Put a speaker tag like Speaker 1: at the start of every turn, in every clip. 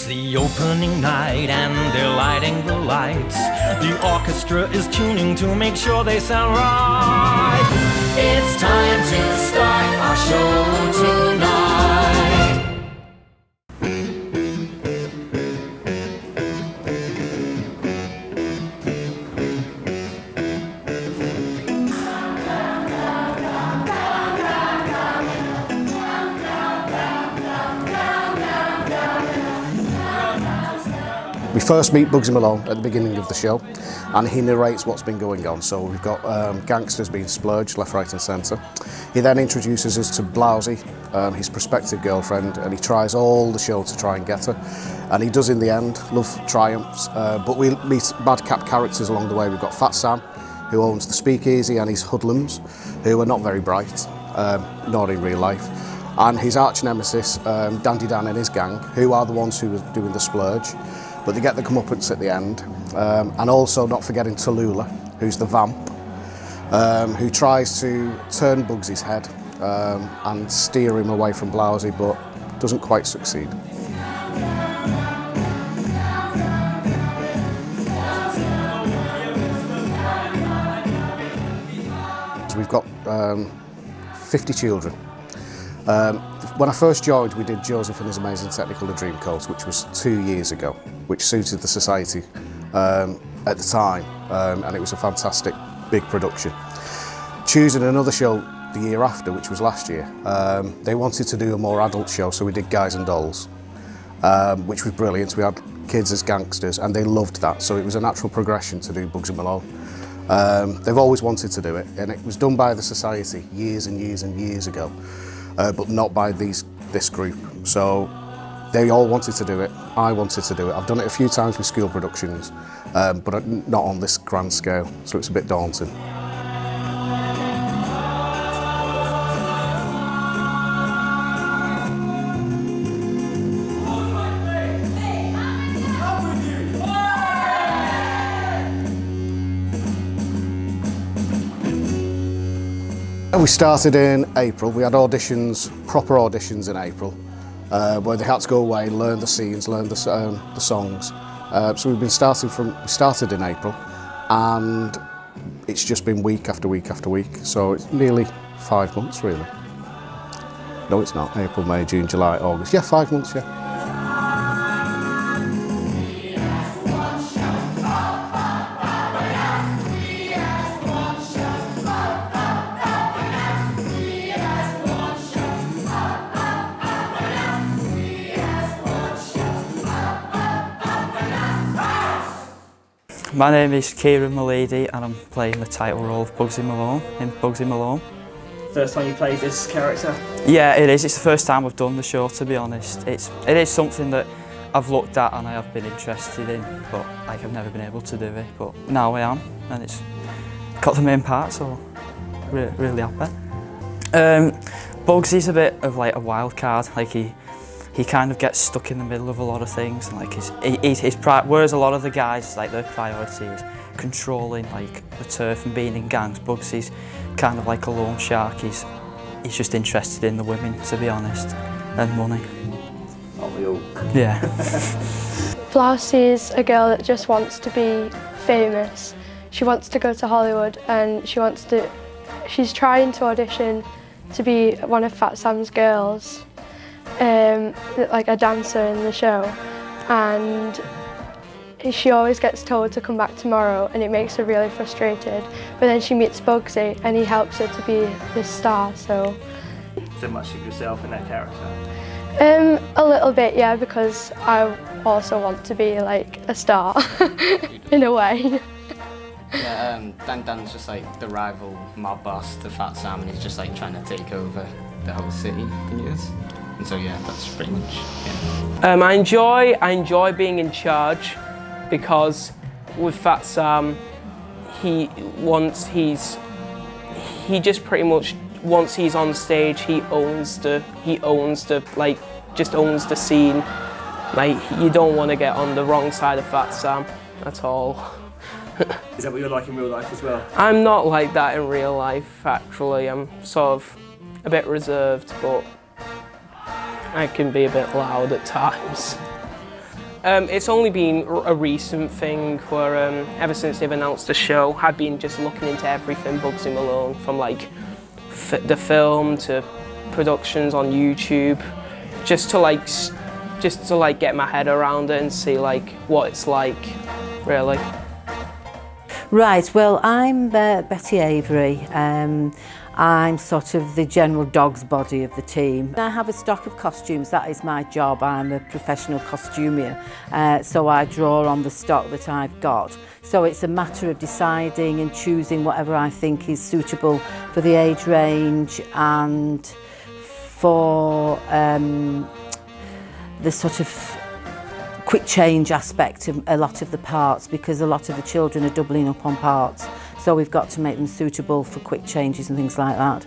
Speaker 1: the opening night and they're lighting the lights. The orchestra is tuning to make sure they sound right. It's time to start our show tonight.
Speaker 2: We first meet Bugsy Malone at the beginning of the show, and he narrates what's been going on. So we've got gangsters being splurged left, right and centre. He then introduces us to Blousy, his prospective girlfriend, and he tries all the show to try and get her. And he does in the end. Love triumphs, but we meet madcap characters along the way. We've got Fat Sam, who owns the Speakeasy, and his hoodlums, who are not very bright, not in real life. And his arch nemesis, Dandy Dan and his gang, who are the ones who are doing the splurge. But they get the comeuppance at the end, and also not forgetting Tallulah, who's the vamp, who tries to turn Bugsy's head and steer him away from Blousy, but doesn't quite succeed. So we've got 50 children. When I first joined, we did Joseph and His Amazing Technicolor Dreamcoat, which was 2 years ago, which suited the society at the time, and it was a fantastic big production. Choosing another show the year after, which was last year, they wanted to do a more adult show, so we did Guys and Dolls, which was brilliant. We had kids as gangsters, and they loved that, so it was a natural progression to do Bugsy Malone. They've always wanted to do it, and it was done by the society years and years and years ago. But not by this group. So they all wanted to do it, I wanted to do it. I've done it a few times with school productions, but not on this grand scale, so it's a bit daunting. We started in April. We had auditions, proper auditions in April, where they had to go away, learn the scenes, learn the songs. So we started in April, and it's just been week after week after week. So it's nearly 5 months, really. No, it's not. April, May, June, July, August. Yeah, 5 months, yeah.
Speaker 3: My name is Kieran Mulady and I'm playing the title role of Bugsy Malone in Bugsy Malone.
Speaker 4: First time you played this character?
Speaker 3: Yeah, it is. It's the first time I've done the show, to be honest. It is something that I've looked at and I have been interested in, but like I've never been able to do it. But now I am, and it's got the main part, so really happy. Bugsy's a bit of like a wild card. Like he kind of gets stuck in the middle of a lot of things, and like whereas a lot of the guys, like their priority is controlling like the turf and being in gangs, Bugsy's kind of like a lone shark. He's just interested in the women, to be honest, and money.
Speaker 4: Aren't we all?
Speaker 3: Yeah.
Speaker 5: Blousy is a girl that just wants to be famous. She wants to go to Hollywood, and she's trying to audition to be one of Fat Sam's girls. Like a dancer in the show, and she always gets told to come back tomorrow, and it makes her really frustrated. But then she meets Bugsy and he helps her to be this star. So
Speaker 4: much of yourself in that character?
Speaker 5: A little bit, yeah, because I also want to be like a star in a way.
Speaker 6: Yeah, Dan's just like the rival mob boss to Fat Sam, and he's just like trying to take over the whole city in years. And so yeah, that's pretty much yeah.
Speaker 7: I enjoy being in charge, because with Fat Sam, he just pretty much, once he's on stage, he owns the scene. Like, you don't want to get on the wrong side of Fat Sam at all.
Speaker 4: Is that what you're like in real life as well?
Speaker 7: I'm not like that in real life, actually. I'm sort of a bit reserved, but I can be a bit loud at times. It's only been a recent thing where ever since they've announced the show, I've been just looking into everything Bugsy Malone, from like the film to productions on YouTube, just to like get my head around it and see like what it's like, really.
Speaker 8: Right, well, I'm Betty Avery. I'm sort of the general dog's body of the team. I have a stock of costumes, that is my job. I'm a professional costumier, so I draw on the stock that I've got. So it's a matter of deciding and choosing whatever I think is suitable for the age range and for the sort of quick change aspect of a lot of the parts, because a lot of the children are doubling up on parts. So we've got to make them suitable for quick changes and things like that.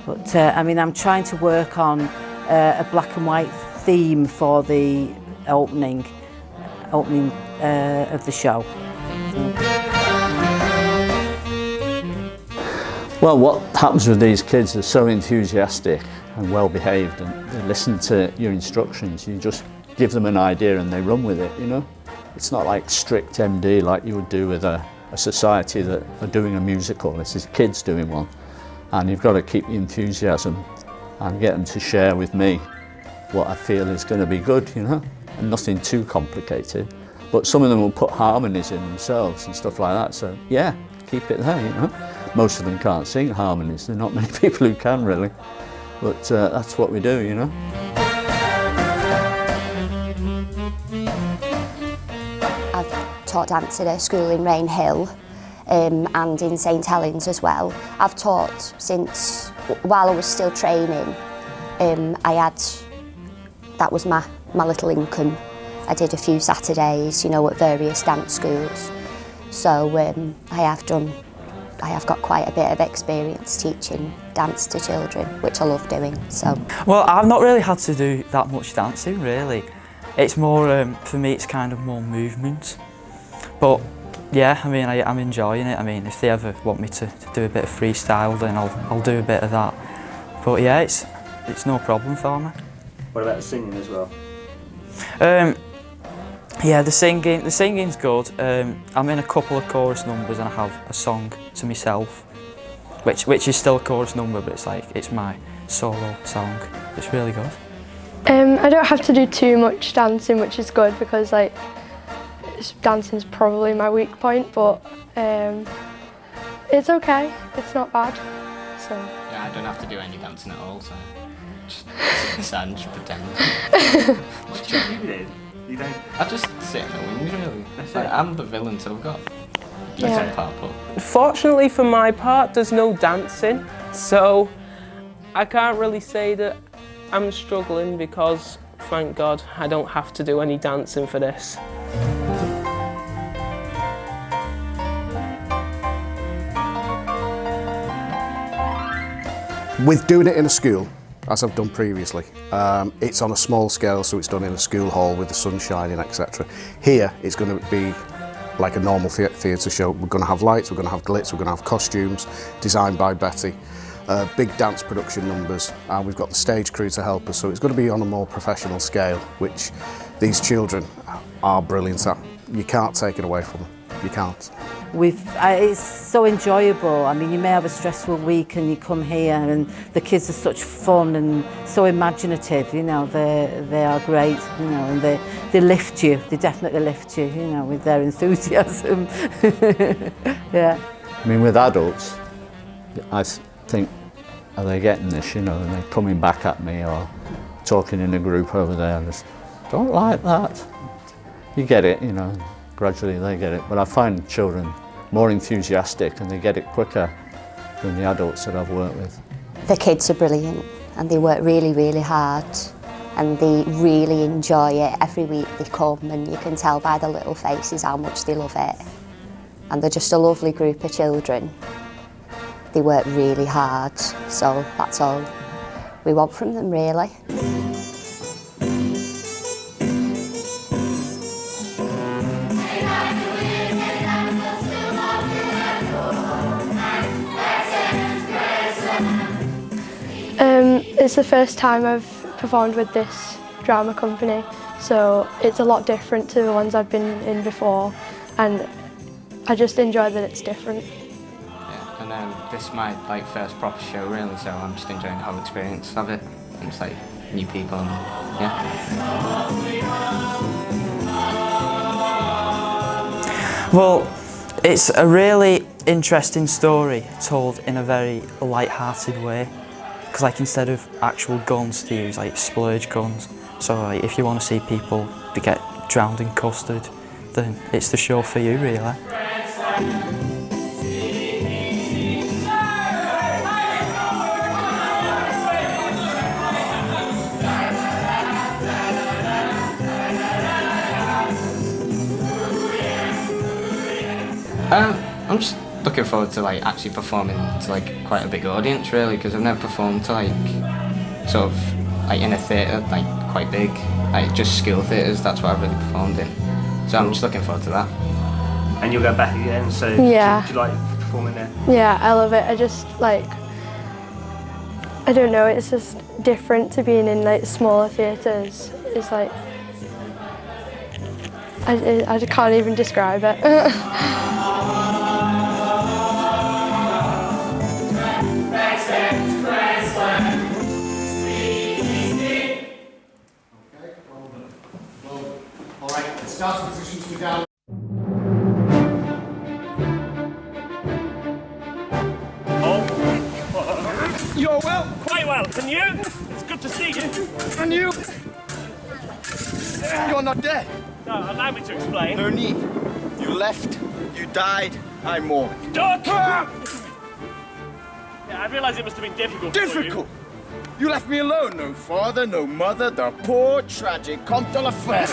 Speaker 8: But I mean, I'm trying to work on a black and white theme for the opening of the show.
Speaker 9: Well, what happens with these kids, they're so enthusiastic and well behaved, and they listen to your instructions. You just give them an idea and they run with it, you know. It's not like strict MD like you would do with a society that are doing a musical. This is kids doing one, and you've got to keep the enthusiasm and get them to share with me what I feel is going to be good, you know, and nothing too complicated. But some of them will put harmonies in themselves and stuff like that, so yeah, keep it there, you know. Most of them can't sing harmonies, there are not many people who can really, but that's what we do, you know.
Speaker 10: I've taught dance at a school in Rain Hill and in St Helens as well. I've taught since while I was still training. That was my little income. I did a few Saturdays, you know, at various dance schools. So I have got quite a bit of experience teaching dance to children, which I love doing. So.
Speaker 3: Well, I've not really had to do that much dancing, really. It's more, for me, it's kind of more movement. But yeah, I mean, I'm enjoying it. I mean, if they ever want me to do a bit of freestyle, then I'll do a bit of that. But yeah, it's no problem for me.
Speaker 4: What about the singing as well?
Speaker 3: Yeah, the singing's good. I'm in a couple of chorus numbers and I have a song to myself, which is still a chorus number, but it's my solo song. It's really good.
Speaker 5: I don't have to do too much dancing, which is good, because like dancing is probably my weak point, but it's okay. It's not bad. So.
Speaker 6: Yeah, I don't have to do any dancing at all, so just sit inside and just pretend.
Speaker 4: What do you do then? You don't?
Speaker 6: I just sit in the wings, really.
Speaker 4: That's
Speaker 6: like,
Speaker 4: it.
Speaker 6: I'm the villain, so I've got a decent part, but...
Speaker 7: Fortunately for my part, there's no dancing, so I can't really say that I'm struggling, because, thank God, I don't have to do any dancing for this.
Speaker 2: With doing it in a school, as I've done previously, it's on a small scale, so it's done in a school hall with the sun shining, etc. Here, it's going to be like a normal theatre show. We're going to have lights, we're going to have glitz, we're going to have costumes designed by Betty. Big dance production numbers, and we've got the stage crew to help us, so it's going to be on a more professional scale, which these children are brilliant at. You can't take it away from them, you can't.
Speaker 8: It's so enjoyable. I mean, you may have a stressful week and you come here and the kids are such fun and so imaginative, you know, they are great, you know, and they lift you, they definitely lift you, you know, with their enthusiasm. Yeah.
Speaker 9: I mean, with adults, I think, are they getting this, you know, and they're coming back at me or talking in a group over there and just, don't like that. You get it, you know, gradually they get it. But I find children more enthusiastic and they get it quicker than the adults that I've worked with.
Speaker 10: The kids are brilliant and they work really, really hard and they really enjoy it. Every week they come and you can tell by the little faces how much they love it. And they're just a lovely group of children. They work really hard, so that's all we want from them, really.
Speaker 5: It's the first time I've performed with this drama company, so it's a lot different to the ones I've been in before, and I just enjoy that it's different.
Speaker 6: Yeah, and this is my first proper show really, so I'm just enjoying the whole experience of it. And it's like new people and yeah.
Speaker 3: Well, it's a really interesting story told in a very light-hearted way, because like instead of actual guns they use like splurge guns, so like, if you want to see people get drowned in custard, then it's the show for you really.
Speaker 6: I'm just looking forward to actually performing to quite a big audience really, because I've never performed to sort of in a theatre quite big, just school theatres. That's what I've really performed in. So I'm just looking forward to that.
Speaker 4: And you'll go back again, so
Speaker 5: Yeah.
Speaker 4: do you like performing there?
Speaker 5: Yeah, I love it. I just I don't know, it's just different to being in smaller theatres. It's I can't even describe it.
Speaker 2: Starting positions for down.
Speaker 11: You're well?
Speaker 12: Quite well, and you? It's good to see you.
Speaker 11: And you? You're not dead.
Speaker 12: No, allow me to explain.
Speaker 11: No need. You left, you died, I mourn.
Speaker 12: Don't! Yeah, I realise it must have been difficult.
Speaker 11: Difficult? You left me alone. No father, no mother, the poor, tragic Comte de la Fere.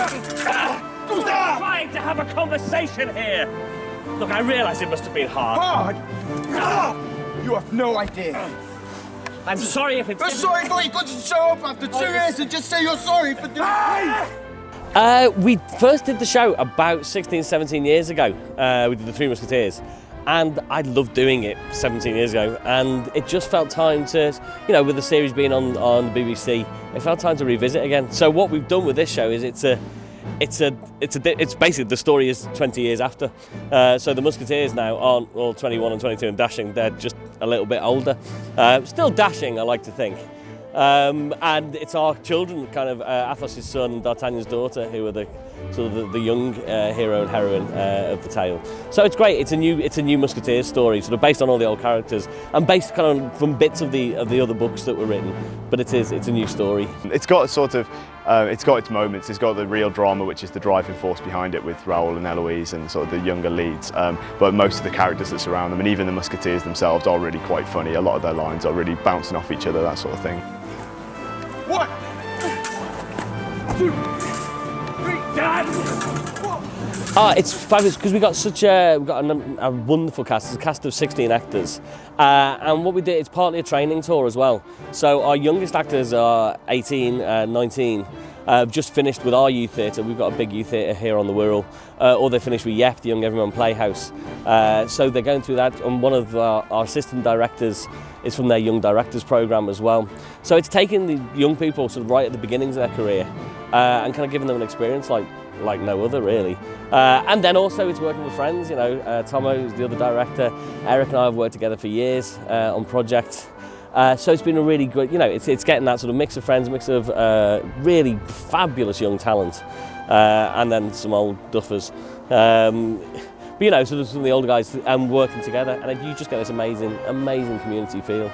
Speaker 12: I'm trying to have a conversation here. Look, I realise it must have been hard.
Speaker 11: Hard? You have no idea.
Speaker 12: I'm sorry if it's...
Speaker 11: You're sorry for you couldn't show up after 2 years and just say you're sorry for doing
Speaker 12: We first did the show about 16, 17 years ago. We did the Three Musketeers. And I loved doing it 17 years ago, and it just felt time to, with the series being on the BBC, it felt time to revisit again. So what we've done with this show is it's basically the story is 20 years after. So the Musketeers now aren't all 21 and 22 and dashing; they're just a little bit older. Still dashing, I like to think. And it's our children, kind of Athos's son and D'Artagnan's daughter, who are the young hero and heroine of the tale. So it's great. It's a new Musketeers story, sort of based on all the old characters and based kind of from bits of the other books that were written. But it's a new story.
Speaker 13: It's got it's got its moments. It's got the real drama, which is the driving force behind it, with Raoul and Eloise and sort of the younger leads. But most of the characters that surround them, and even the Musketeers themselves, are really quite funny. A lot of their lines are really bouncing off each other, that sort of thing.
Speaker 11: 1, 2, 3, Dad!
Speaker 12: It's fabulous because we've got a wonderful cast. It's a cast of 16 actors, and what we did, it's partly a training tour as well. So our youngest actors are 18, 19. Just finished with our youth theatre. We've got a big youth theatre here on the Wirral, or they finished with YEP, the Young Everyman Playhouse. So they're going through that, and one of our assistant directors is from their Young Directors programme as well. So it's taking the young people sort of right at the beginnings of their career and kind of giving them an experience like no other really. And then also it's working with friends, Tomo, who's the other director. Eric and I have worked together for years on projects. So it's been a really good, it's getting that sort of mix of friends, mix of really fabulous young talent, and then some old duffers. But sort of some of the older guys and working together, and you just get this amazing community feel.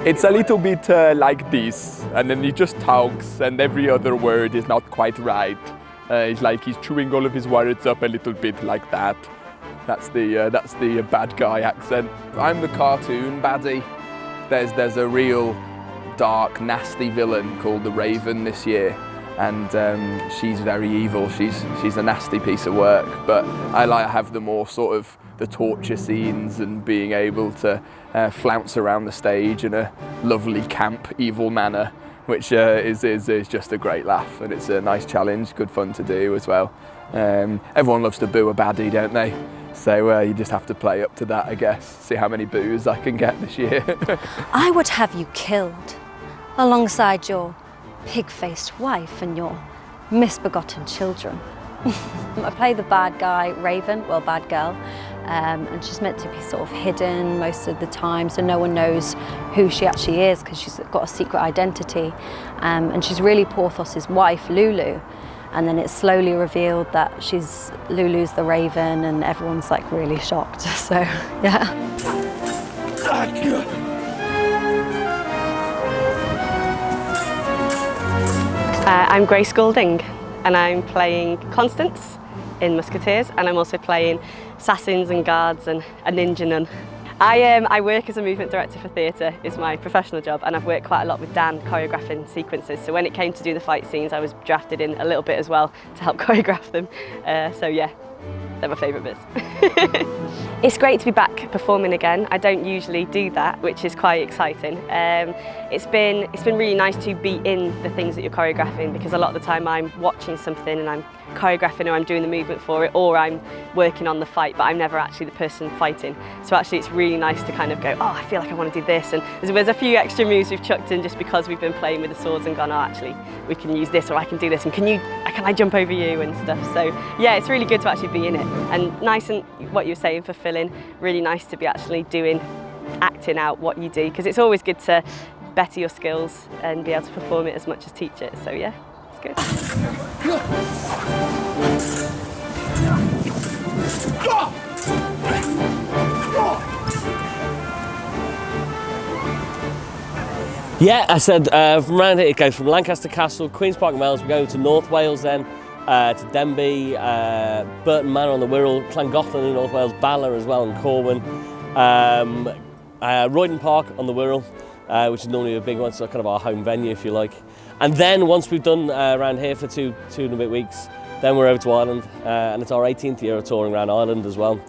Speaker 14: It's a little bit like this, and then he just talks and every other word is not quite right. It's like he's chewing all of his words up a little bit like that. That's the bad guy accent. I'm the cartoon baddie. There's a real dark, nasty villain called the Raven this year, and she's very evil. She's a nasty piece of work, but I like to have the more sort of the torture scenes and being able to flounce around the stage in a lovely camp evil manner, which is just a great laugh, and it's a nice challenge, good fun to do as well. Everyone loves to boo a baddie, don't they? So you just have to play up to that, I guess. See how many boos I can get this year.
Speaker 15: I would have you killed alongside your pig-faced wife and your misbegotten children. I play the bad guy, Raven, well, bad girl, and she's meant to be sort of hidden most of the time, so no one knows who she actually is because she's got a secret identity. And she's really Porthos's wife, Lulu. And then it's slowly revealed that she's Lulu's the Raven, and everyone's like really shocked. So, yeah.
Speaker 16: I'm Grace Goulding, and I'm playing Constance in Musketeers, and I'm also playing assassins and guards and a ninja nun. I work as a movement director for theatre, is my professional job, and I've worked quite a lot with Dan choreographing sequences, so when it came to do the fight scenes I was drafted in a little bit as well to help choreograph them, so yeah, they're my favourite bits. It's great to be back performing again. I don't usually do that, which is quite exciting. It's been really nice to be in the things that you're choreographing, because a lot of the time I'm watching something and I'm choreographing, or I'm doing the movement for it, or I'm working on the fight, but I'm never actually the person fighting. So actually it's really nice to kind of go, oh, I feel like I want to do this, and there's a few extra moves we've chucked in just because we've been playing with the swords and gone, oh, actually we can use this, or I can do this, and can I jump over you and stuff. So yeah, it's really good to actually be in it, and nice, and what you were saying, fulfilling, really nice to be actually acting out what you do, because it's always good to better your skills and be able to perform it as much as teach it. So yeah, it's good.
Speaker 12: Yeah, I said from around here it goes from Lancaster Castle, Queen's Park Mills, we go to North Wales then, to Denbigh, Burton Manor on the Wirral, Llangollen in North Wales, Bala as well, and Corwin, Roydon Park on the Wirral, which is normally a big one, so kind of our home venue if you like. And then once we've done around here for two and a bit weeks, then we're over to Ireland, and it's our 18th year of touring around Ireland as well.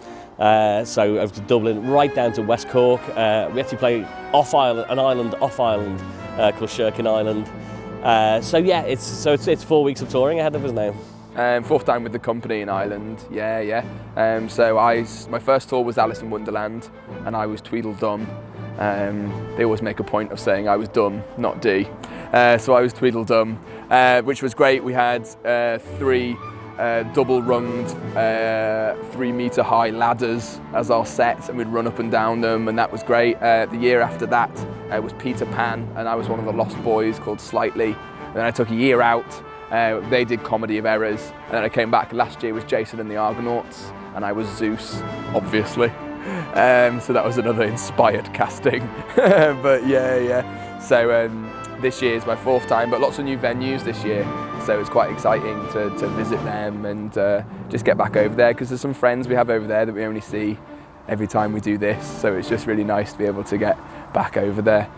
Speaker 12: So over to Dublin, right down to West Cork. We actually play an island off Ireland called Sherkin Island. So yeah, it's 4 weeks of touring ahead of us now.
Speaker 14: Fourth time with the company in Ireland, yeah. So my first tour was Alice in Wonderland, and I was Tweedledum. They always make a point of saying I was dumb, not D. So I was Tweedledum, which was great. We had 3 double-runged, 3-metre high ladders as our set, and we'd run up and down them, and that was great. The year after that was Peter Pan, and I was one of the Lost Boys called Slightly. And then I took a year out. They did Comedy of Errors, and then I came back. Last year was Jason and the Argonauts, and I was Zeus, obviously. So that was another inspired casting. But yeah. So this year is my 4th time, but lots of new venues this year. So it's quite exciting to visit them and just get back over there, because there's some friends we have over there that we only see every time we do this. So it's just really nice to be able to get back over there.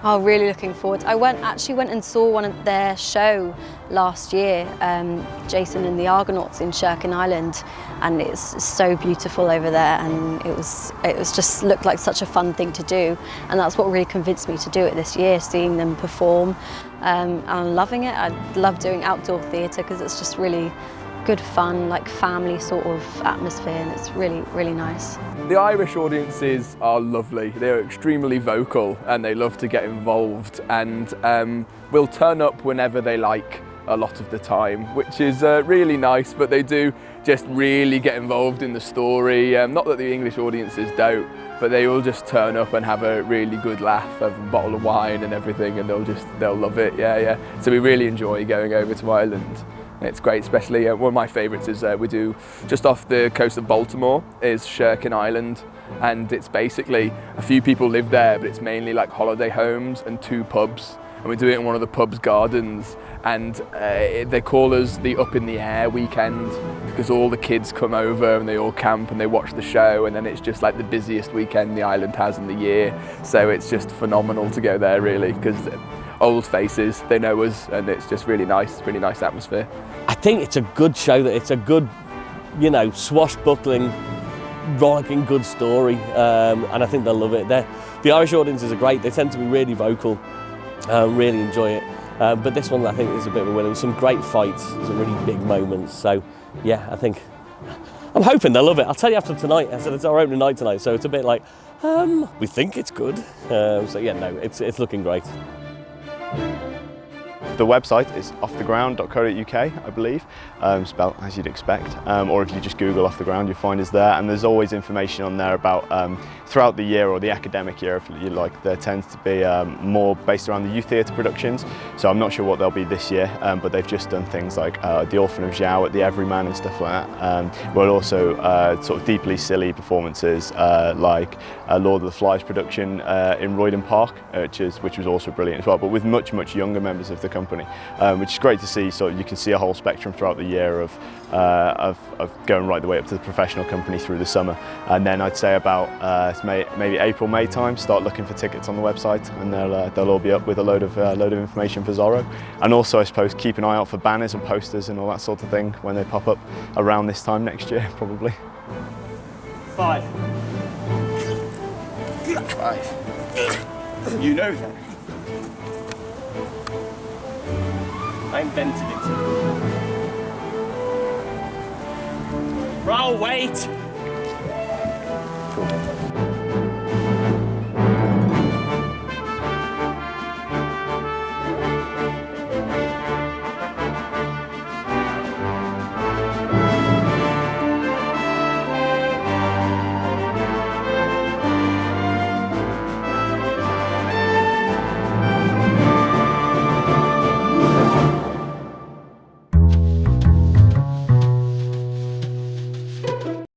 Speaker 15: Oh, really looking forward. I actually went and saw one of their show last year, Jason and the Argonauts in Sherkin Island, and it's so beautiful over there, and it was just looked like such a fun thing to do, and that's what really convinced me to do it this year, seeing them perform, and I'm loving it. I love doing outdoor theatre because it's just really good fun, like family sort of atmosphere, and it's really, really nice.
Speaker 14: The Irish audiences are lovely. They're extremely vocal and they love to get involved, and will turn up whenever they like a lot of the time, which is really nice, but they do just really get involved in the story. Not that the English audiences don't, but they all just turn up and have a really good laugh, have a bottle of wine and everything, and they'll love it, yeah. So we really enjoy going over to Ireland. It's great, especially one of my favourites is we do just off the coast of Baltimore is Sherkin Island, and it's basically a few people live there, but it's mainly like holiday homes and 2 pubs, and we do it in one of the pub's gardens, and they call us the Up in the Air weekend because all the kids come over and they all camp and they watch the show, and then it's just like the busiest weekend the island has in the year. So it's just phenomenal to go there really, because old faces. They know us, and it's just really nice atmosphere.
Speaker 12: I think it's a good show. That it's a good, you know, swashbuckling, rollicking, good story, and I think they'll love it. The Irish audiences are great. They tend to be really vocal, really enjoy it. But this one, I think, is a bit of a winner. Some great fights, some really big moments. So, yeah, I'm hoping they'll love it. I'll tell you after tonight. I said it's our opening night tonight, so it's a bit like, we think it's good. So yeah, no, it's looking great.
Speaker 13: The website is offtheground.co.uk, I believe, spelled as you'd expect, or if you just Google Off the Ground, you'll find us there, and there's always information on there about throughout the year, or the academic year if you like. There tends to be more based around the youth theatre productions, so I'm not sure what they'll be this year, but they've just done things like The Orphan of Zhao at the Everyman and stuff like that, but also sort of deeply silly performances like Lord of the Flies production in Royden Park, which was also brilliant as well, but with much younger members of the company, which is great to see. So you can see a whole spectrum throughout the year of going right the way up to the professional company through the summer. And then I'd say about maybe April, May time, start looking for tickets on the website, and they'll all be up with a load of information for Zorro. And also, I suppose, keep an eye out for banners and posters and all that sort of thing when they pop up around this time next year, probably.
Speaker 4: 5.
Speaker 11: You know that.
Speaker 4: I invented it. Roll, wait!